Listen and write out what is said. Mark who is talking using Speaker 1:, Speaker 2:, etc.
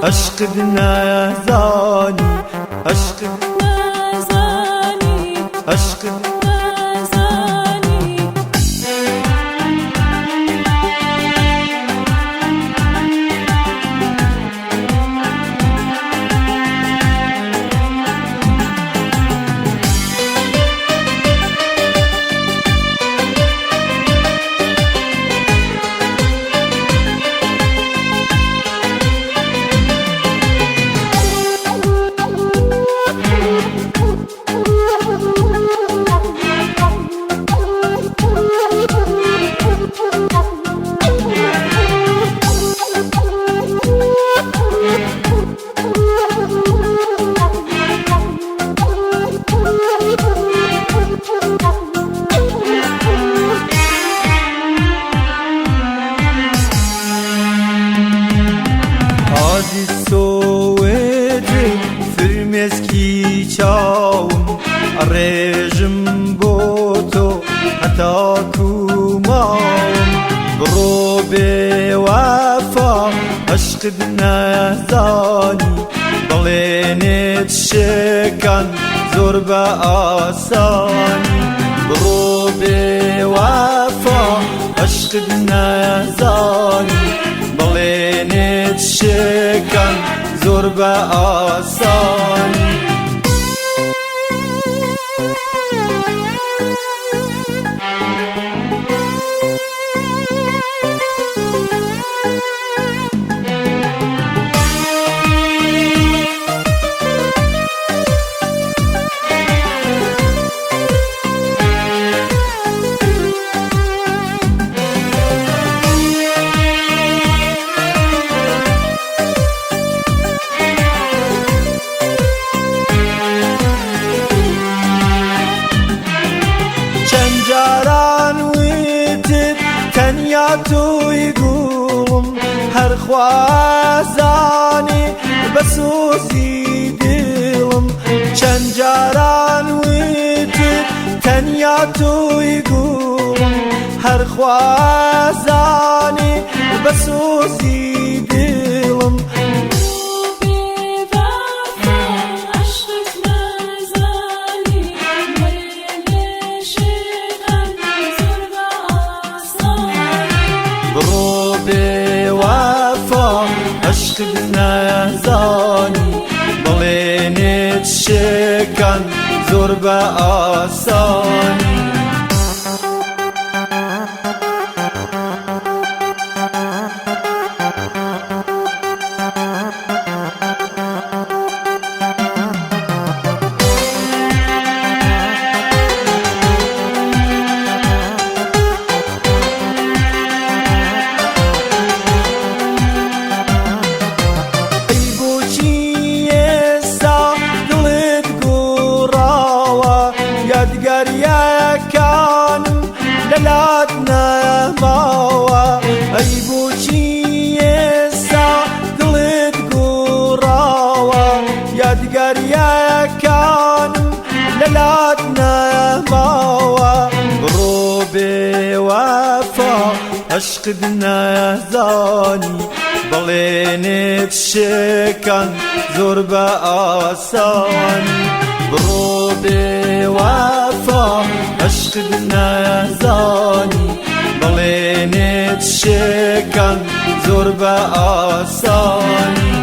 Speaker 1: عشق نازانی، عشق
Speaker 2: نازانی،
Speaker 1: عشق
Speaker 2: نازانی.
Speaker 1: فرمێسکی چاوم ئەڕێژم بۆ تۆ هەتاکو ماوم بڕۆ بێوەفا عشقت نەزانی بەڵێنێت شێکان زۆر بە ئاسانی بڕۆ بێوەفا عشقت نەزانی بەڵێنێت شێکان زۆر بە ئاسانی تەنیا تۆی گوڵم هەر خوازانی بە سۆزی دڵم چەند جاران وتت تەنیا تۆی گوڵم هەر خوازانی بە سۆزی دڵم عشقت نازانی بەڵێنێت شێکان زۆر بە ئاسانی یادگاریەکانم لەلات نەماوە ئەی بۆچی ئێستا دڵت گۆڕاوە یادگاریەکانم لەلات نەماوە بڕۆ بێوەفا عشقت نەزانی بەڵێنێت شێکان زۆر بە ئاسانی بڕۆ بێوەفا عشقت نەزانی بەڵێنێت شێکان زۆر بە ئاسانی